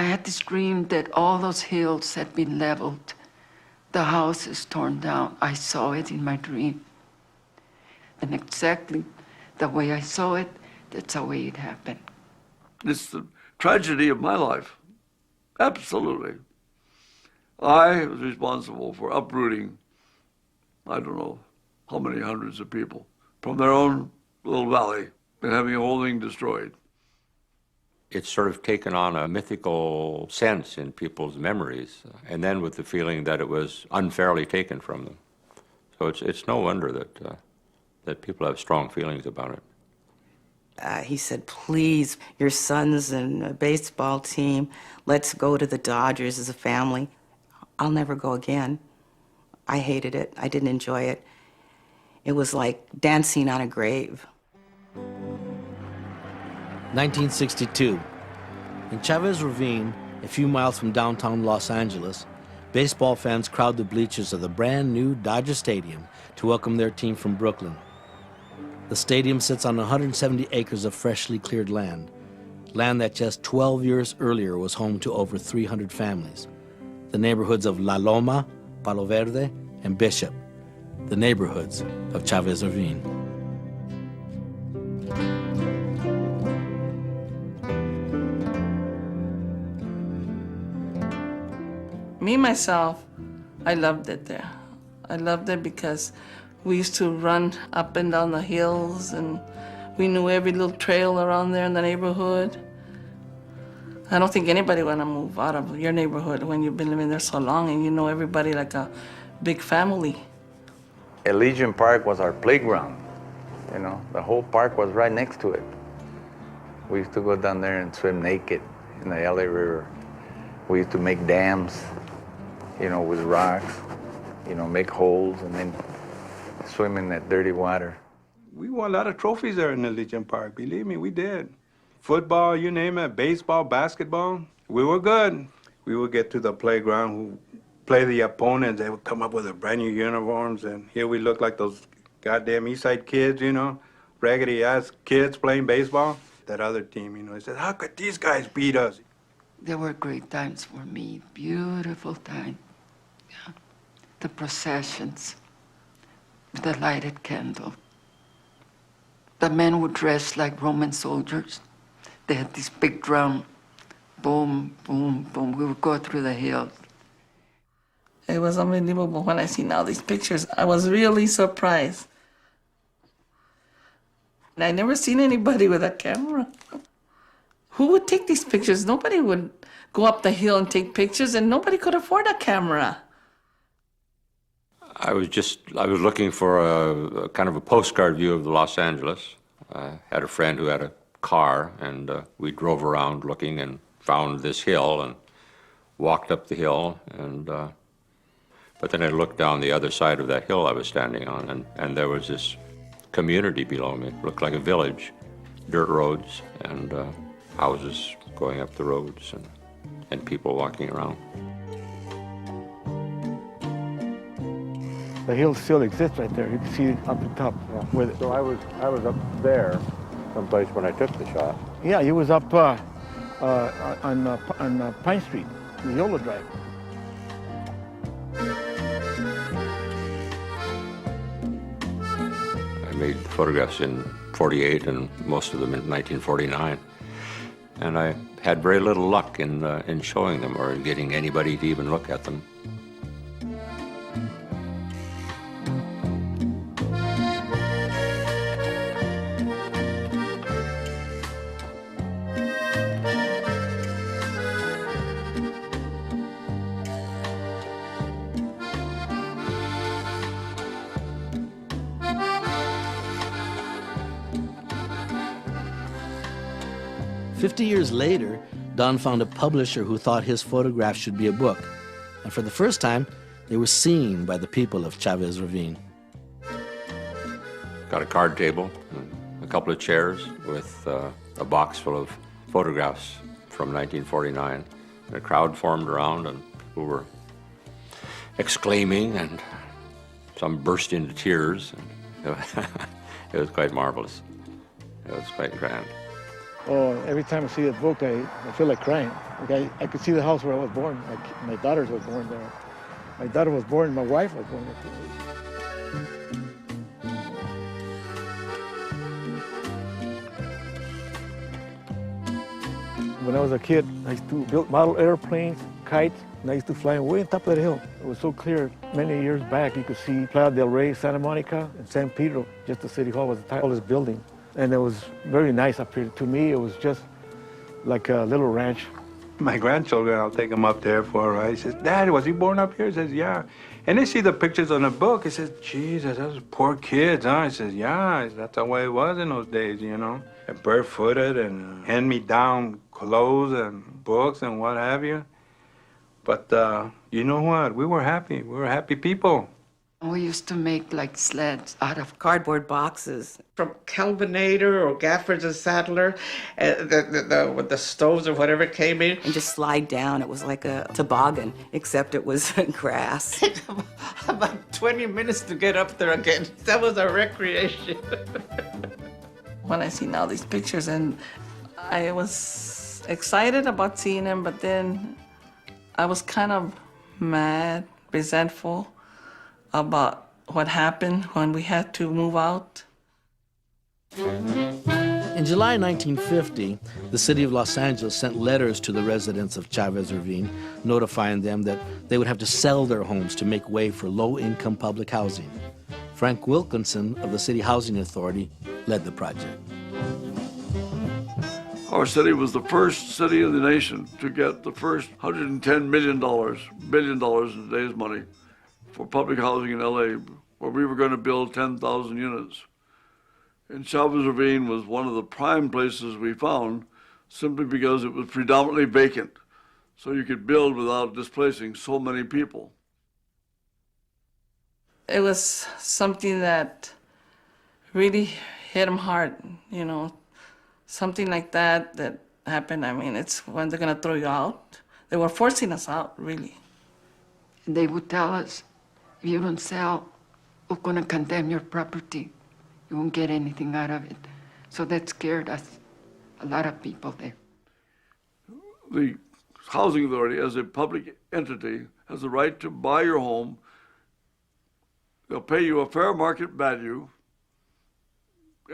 I had this dream that all those hills had been leveled, the houses torn down. I saw it in my dream. And exactly the way I saw it, that's the way it happened. It's the tragedy of my life. Absolutely. I was responsible for uprooting, I don't know how many hundreds of people from their own little valley and having the whole thing destroyed. It's sort of taken on a mythical sense in people's memories, and then with the feeling that it was unfairly taken from them. So it's no wonder that people have strong feelings about it. He said, please, your son's in a baseball team. Let's go to the Dodgers as a family. I'll never go again. I hated it. I didn't enjoy it. It was like dancing on a grave. 1962. In Chavez Ravine, a few miles from downtown Los Angeles, baseball fans crowd the bleachers of the brand new Dodger Stadium to welcome their team from Brooklyn. The stadium sits on 170 acres of freshly cleared land that just 12 years earlier was home to over 300 families. The neighborhoods of La Loma, Palo Verde, and Bishop, the neighborhoods of Chavez Ravine. Me, myself, I loved it there. I loved it because we used to run up and down the hills, and we knew every little trail around there in the neighborhood. I don't think anybody want to move out of your neighborhood when you've been living there so long and you know everybody like a big family. Elysian Park was our playground. You know, the whole park was right next to it. We used to go down there and swim naked in the LA River. We used to make dams, you know, with rocks, you know, make holes and then swim in that dirty water. We won a lot of trophies there in Elysian Park. Believe me, we did. Football, you name it, baseball, basketball, we were good. We would get to the playground, who play the opponents, they would come up with a brand new uniforms, and here we look like those goddamn East Side kids, you know, raggedy-ass kids playing baseball. That other team, you know, they said, how could these guys beat us? There were great times for me, beautiful time. Yeah. The processions, the lighted candle. The men would dress like Roman soldiers. They had this big drum, boom, boom, boom. We would go through the hills. It was unbelievable when I seen all these pictures. I was really surprised. I never seen anybody with a camera. Who would take these pictures? Nobody would go up the hill and take pictures, and nobody could afford a camera. I was looking for a kind of a postcard view of Los Angeles. I had a friend who had a car, and we drove around looking and found this hill and walked up the hill. And but then I looked down the other side of that hill I was standing on, and there was this community below me. It looked like a village, dirt roads and houses going up the roads and people walking around. The hill still exists right there. You can see it up the top. Yeah. So I was up there someplace when I took the shot. Yeah, he was up on Pine Street, the Yola Drive. I made photographs in '48 and most of them in 1949. And I had very little luck in showing them or in getting anybody to even look at them. "50 years later, Don found a publisher who thought his photograph should be a book. And for the first time, they were seen by the people of Chavez Ravine. Got a card table, a couple of chairs with a box full of photographs from 1949. And a crowd formed around and people were exclaiming and some burst into tears. And it was quite marvelous. It was quite grand. Oh, every time I see that book, I feel like crying. Like I could see the house where I was born. Like my daughter was born there. My daughter was born, my wife was born there. When I was a kid, I used to build model airplanes, kites, and I used to fly way on top of that hill. It was so clear. Many years back, you could see Playa del Rey, Santa Monica, and San Pedro. Just the city hall was the tallest building. And it was very nice up here. To me, it was just like a little ranch. My grandchildren, I'll take them up there for a ride. He says, Dad, was he born up here? He says, yeah. And they see the pictures on the book. He says, Jesus, those poor kids, huh? He says, yeah, that's the way it was in those days, you know. And barefooted and hand-me-down clothes and books and what have you. But you know what? We were happy. We were happy people. We used to make like sleds out of Cardboard boxes. From Kelvinator or Gaffers and Saddler, with the stoves or whatever came in. And just slide down. It was like a toboggan, except it was grass. About 20 minutes to get up there again. That was our recreation. When I see now these pictures, and I was excited about seeing them, but then I was kind of mad, resentful about what happened when we had to move out. In July 1950, the city of Los Angeles sent letters to the residents of Chavez Ravine, notifying them that they would have to sell their homes to make way for low-income public housing. Frank Wilkinson of the City Housing Authority led the project. Our city was the first city in the nation to get the first $110 billion in today's money for public housing in LA, where we were going to build 10,000 units. And Chavez Ravine was one of the prime places we found simply because it was predominantly vacant. So you could build without displacing so many people. It was something that really hit them hard, you know. Something like that happened. I mean, it's when they're gonna throw you out. They were forcing us out, really. They would tell us, if you don't sell, we're gonna condemn your property. You won't get anything out of it. So that scared us, a lot of people there. The Housing Authority, as a public entity, has the right to buy your home. They'll pay you a fair market value,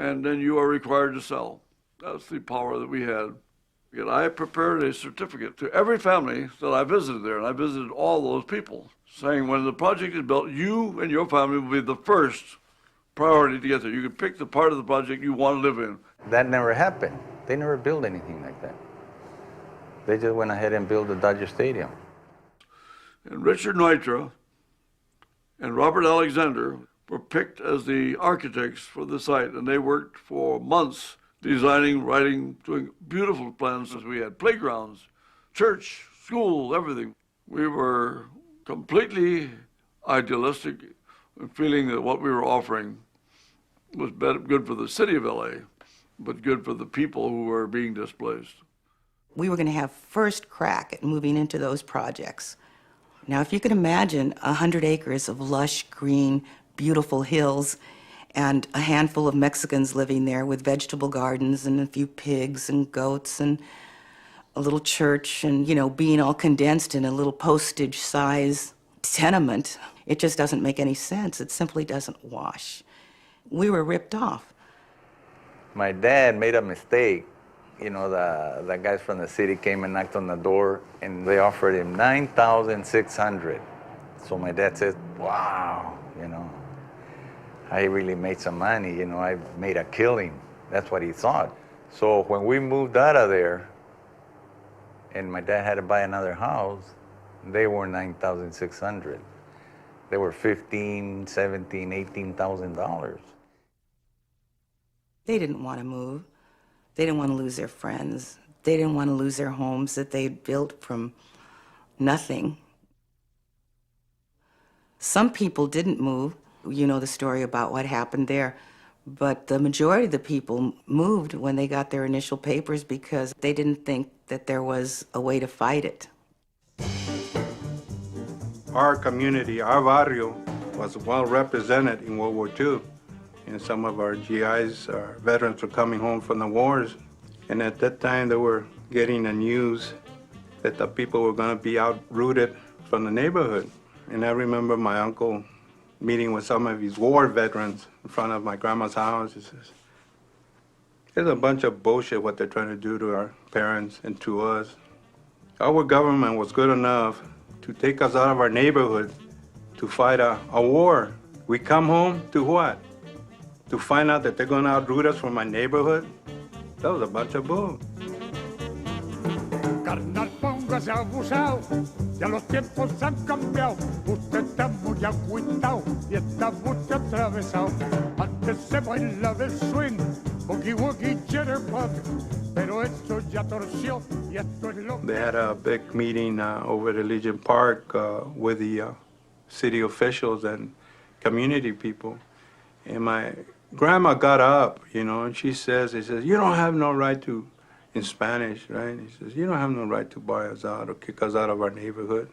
and then you are required to sell. That's the power that we had. Yet I prepared a certificate to every family that I visited there, and I visited all those people, saying when the project is built, you and your family will be the first priority to get there. You can pick the part of the project you want to live in. That never happened. They never built anything like that. They just went ahead and built the Dodger Stadium. And Richard Neutra and Robert Alexander were picked as the architects for the site, and they worked for months designing, writing, doing beautiful plans. We had playgrounds, church, school, everything. We were completely idealistic in feeling that what we were offering was good for the city of LA, but good for the people who were being displaced. We were going to have first crack at moving into those projects. Now, if you could imagine 100 acres of lush, green, beautiful hills, and a handful of Mexicans living there with vegetable gardens and a few pigs and goats and a little church and, you know, being all condensed in a little postage-size tenement, it just doesn't make any sense. It simply doesn't wash. We were ripped off. My dad made a mistake. You know, the guys from the city came and knocked on the door, and they offered him $9,600. So my dad said, wow, you know, I really made some money, you know, I made a killing. That's what he thought. So when we moved out of there, and my dad had to buy another house, they were $9,600. They were $15,000, $17,000, $18,000. They didn't want to move. They didn't want to lose their friends. They didn't want to lose their homes that they'd built from nothing. Some people didn't move. You know the story about what happened there. But the majority of the people moved when they got their initial papers because they didn't think that there was a way to fight it. Our community, our barrio, was well represented in World War II. And some of our GIs, our veterans, were coming home from the wars. And at that time, they were getting the news that the people were going to be uprooted from the neighborhood. And I remember my uncle meeting with some of his war veterans in front of my grandma's house. He says, "There's a bunch of bullshit what they're trying to do to our parents and to us. Our government was good enough to take us out of our neighborhood to fight a war. We come home to what? To find out that they're going to outroot us from my neighborhood? That was a bunch of bull." Carnal, póngase abusado, ya los tiempos han cambiado. Usted está muy agüitao y está mucho atravesado. Antes se bailaba el swing, boogie woogie jitterbug, pero esto ya torció y esto es lo. They had a big meeting over at Legion Park with the city officials and community people. And my grandma got up, you know, and she says, "You don't have no right to," in Spanish, right? He says, "You don't have no right to buy us out or kick us out of our neighborhood.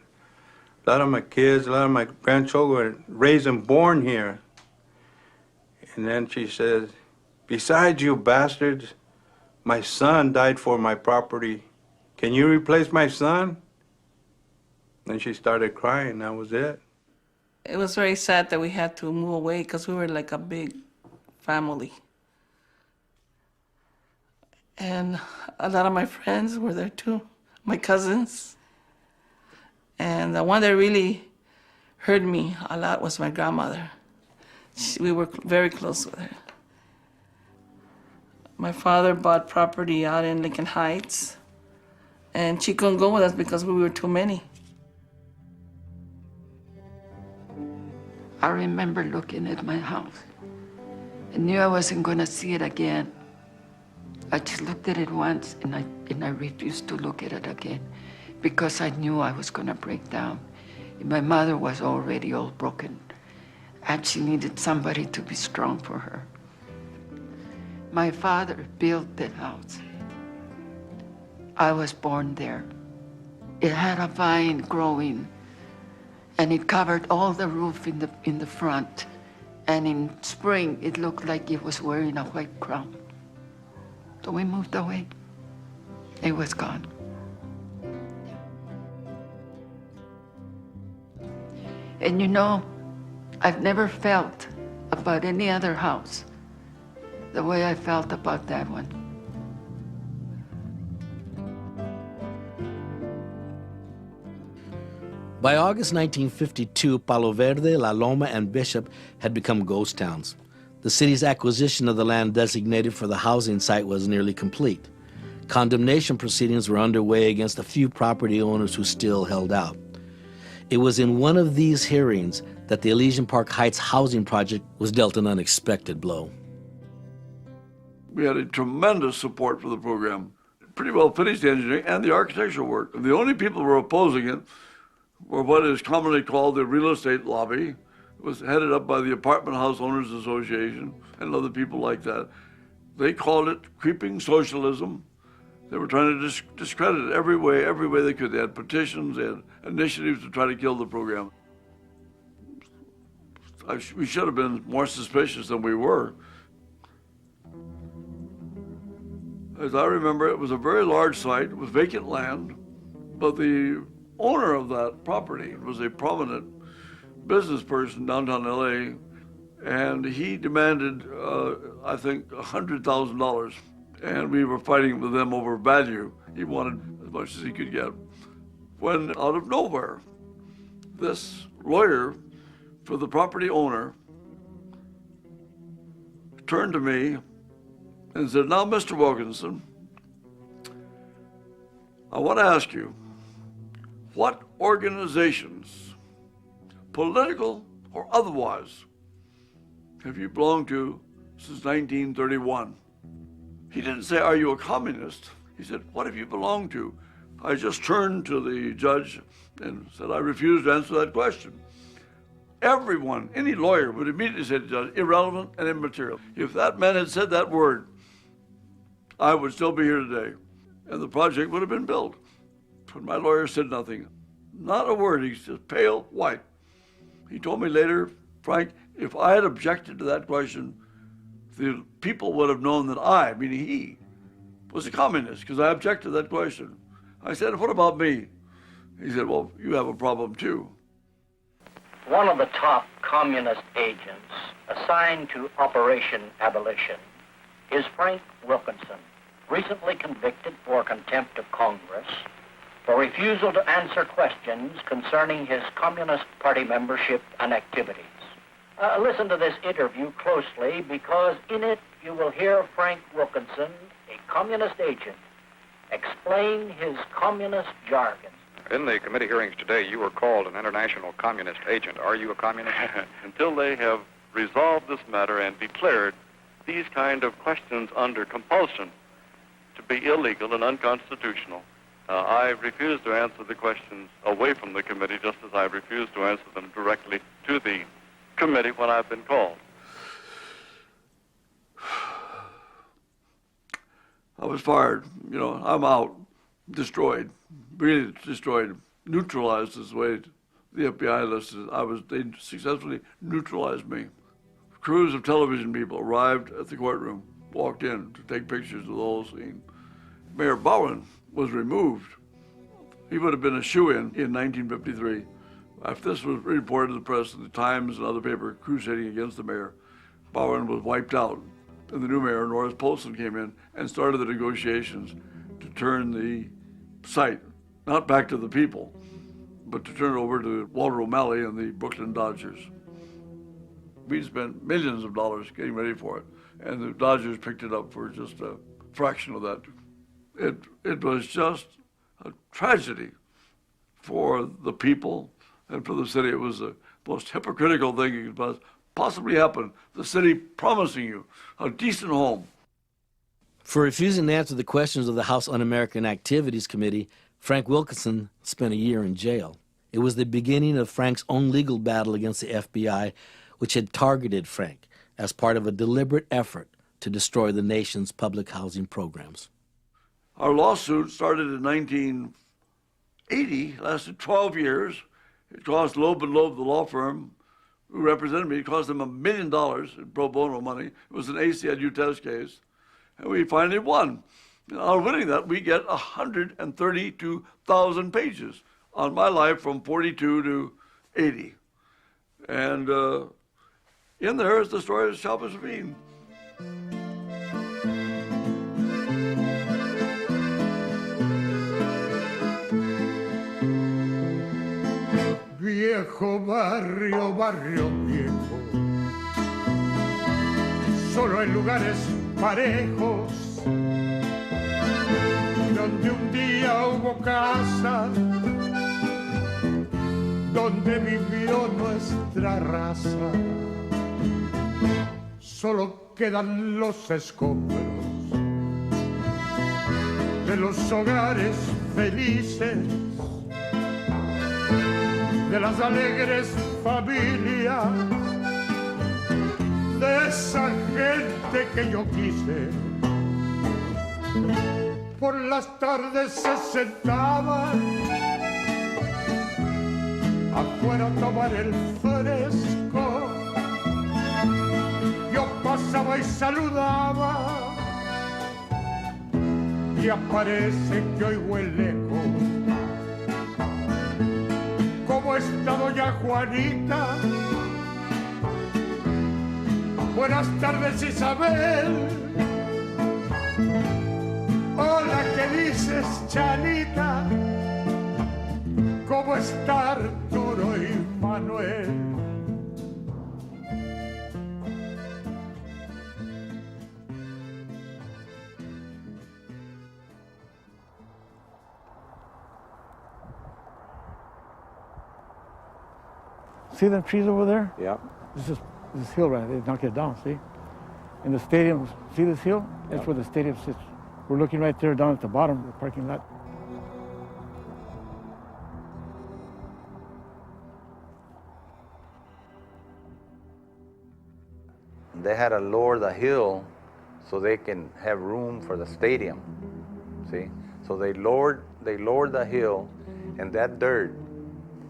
A lot of my kids, a lot of my grandchildren raised and born here." And then she says, "Besides, you bastards, my son died for my property. Can you replace my son?" Then she started crying. That was it. It was very sad that we had to move away because we were like a big family. And a lot of my friends were there too, my cousins. And the one that really hurt me a lot was my grandmother. We were very close with her. My father bought property out in Lincoln Heights, and she couldn't go with us because we were too many. I remember looking at my house. I knew I wasn't going to see it again. I just looked at it once, and I refused to look at it again because I knew I was going to break down. And my mother was already all broken, and she needed somebody to be strong for her. My father built that house. I was born there. It had a vine growing, and it covered all the roof in the front. And in spring, it looked like it was wearing a white crown. So we moved away. It was gone. And you know, I've never felt about any other house the way I felt about that one. By August 1952, Palo Verde, La Loma, and Bishop had become ghost towns. The city's acquisition of the land designated for the housing site was nearly complete. Condemnation proceedings were underway against a few property owners who still held out. It was in one of these hearings that the Elysian Park Heights housing project was dealt an unexpected blow. We had a tremendous support for the program. Pretty well finished the engineering and the architectural work. The only people who were opposing it were what is commonly called the real estate lobby. It was headed up by the Apartment House Owners Association and other people like that. They called it creeping socialism. They were trying to discredit it every way they could. They had petitions, they had initiatives to try to kill the program. We should have been more suspicious than we were. As I remember, it was a very large site with vacant land, but the owner of that property was a prominent business person downtown LA, and he demanded, I think, $100,000. And we were fighting with them over value. He wanted as much as he could get. When out of nowhere, this lawyer for the property owner turned to me and said, "Now, Mr. Wilkinson, I want to ask you, what organizations, political or otherwise, have you belonged to since 1931? He didn't say, "Are you a communist?" He said, "What have you belonged to?" I just turned to the judge and said, "I refuse to answer that question." Everyone, any lawyer would immediately say to the judge, "Irrelevant and immaterial." If that man had said that word, I would still be here today, and the project would have been built. But my lawyer said nothing. Not a word. He's just pale white. He told me later, "Frank, if I had objected to that question, the people would have known that I, meaning he, was a communist, because I objected to that question. I said, what about me? He said, well, you have a problem too. One of the top communist agents assigned to Operation Abolition is Frank Wilkinson, recently convicted for contempt of Congress for refusal to answer questions concerning his Communist Party membership and activities. Listen to this interview closely, because in it you will hear Frank Wilkinson, a communist agent, explain his communist jargon. In the committee hearings today, you were called an international communist agent. Are you a communist? Until they have resolved this matter and declared these kind of questions under compulsion to be illegal and unconstitutional, I refuse to answer the questions away from the committee, just as I refuse to answer them directly to the committee when I've been called. I was fired. You know, I'm out, destroyed, really destroyed, neutralized is the way the FBI listed it. They successfully neutralized me. Crews of television people arrived at the courtroom, walked in to take pictures of the whole scene. Mayor Bowen was removed. He would have been a shoo-in in 1953. After this was reported to the press, the Times and other papers crusading against the mayor, Bowen was wiped out. And the new mayor, Norris Polson, came in and started the negotiations to turn the site, not back to the people, but to turn it over to Walter O'Malley and the Brooklyn Dodgers. We spent millions of dollars getting ready for it, and the Dodgers picked it up for just a fraction of that. It was just a tragedy for the people and for the city. It was the most hypocritical thing that could possibly happen. The city promising you a decent home. For refusing to answer the questions of the House Un-American Activities Committee, Frank Wilkinson spent a year in jail. It was the beginning of Frank's own legal battle against the FBI, which had targeted Frank as part of a deliberate effort to destroy the nation's public housing programs. Our lawsuit started in 1980, lasted 12 years. It cost Loeb & Loeb, the law firm who represented me, it cost them $1 million in pro bono money. It was an ACLU test case, and we finally won. And on winning that, we get 132,000 pages on my life from 42 to 80. And in there is the story of Chavez Ravine. Viejo barrio, barrio viejo, solo en lugares parejos, donde un día hubo casa, donde vivió nuestra raza. Solo quedan los escombros de los hogares felices, de las alegres familias, de esa gente que yo quise. Por las tardes se sentaban afuera a tomar el fresco. Yo pasaba y saludaba, y aparece que oigo el eco. ¿Cómo está doña Juanita? Buenas tardes, Isabel. Hola, ¿qué dices, Chanita? ¿Cómo está Arturo y Manuel? See them trees over there? Yeah. This hill right there, they knock it down, see? And the stadium, see this hill? That's where the stadium sits. We're looking right there down at the bottom of the parking lot. They had to lower the hill so they can have room for the stadium, see? So they lowered the hill, and that dirt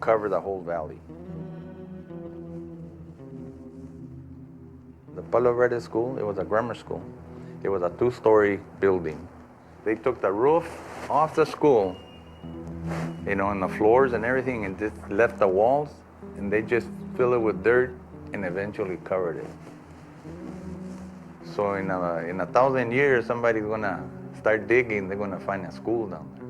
covered the whole valley. The Palo Verde School, it was a grammar school. It was a two-story building. They took the roof off the school, you know, and the floors and everything, and just left the walls, and they just fill it with dirt and eventually covered it. So in 1,000 years, somebody's gonna start digging, they're gonna find a school down there.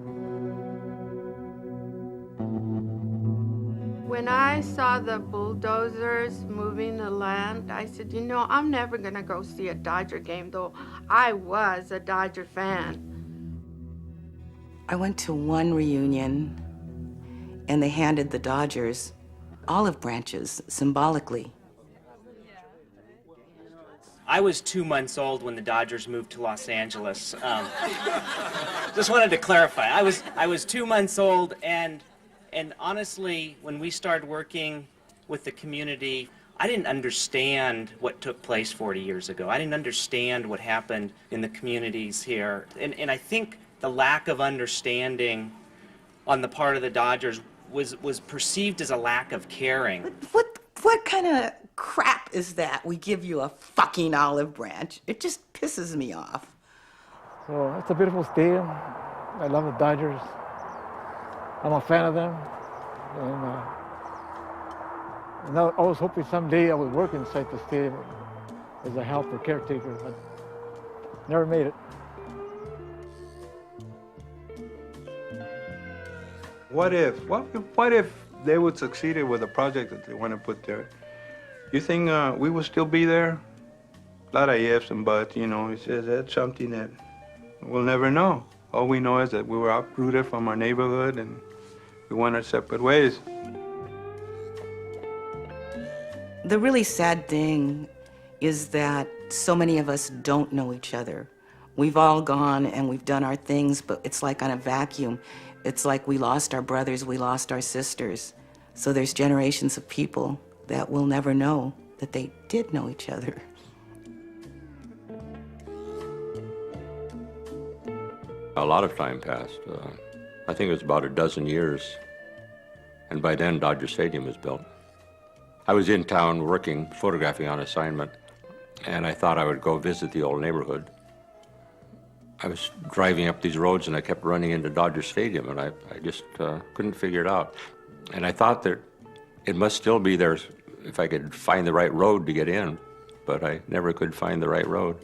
When I saw the bulldozers moving the land, I said, you know, I'm never gonna go see a Dodger game, though I was a Dodger fan. I went to one reunion, and they handed the Dodgers olive branches, symbolically. I was 2 months old when the Dodgers moved to Los Angeles. Just wanted to clarify. I was 2 months old, and honestly, when we started working with the community, I didn't understand what took place 40 years ago. I didn't understand what happened in the communities here. And I think the lack of understanding on the part of the Dodgers was perceived as a lack of caring. What kind of crap is that? We give you a fucking olive branch. It just pisses me off. So it's a beautiful stadium. I love the Dodgers. I'm a fan of them. And I was hoping someday I would work inside the stadium as a helper, caretaker, but never made it. What if they would succeed with the project that they want to put there? You think we would still be there? A lot of ifs and buts, you know. It says that's something that we'll never know. All we know is that we were uprooted from our neighborhood and we went our separate ways. The really sad thing is that so many of us don't know each other. We've all gone and we've done our things, but it's like on a vacuum. It's like we lost our brothers, we lost our sisters. So there's generations of people that will never know that they did know each other. A lot of time passed. I think it was about a dozen years. And by then, Dodger Stadium was built. I was in town working, photographing on assignment, and I thought I would go visit the old neighborhood. I was driving up these roads and I kept running into Dodger Stadium, and I just couldn't figure it out. And I thought that it must still be there if I could find the right road to get in, but I never could find the right road.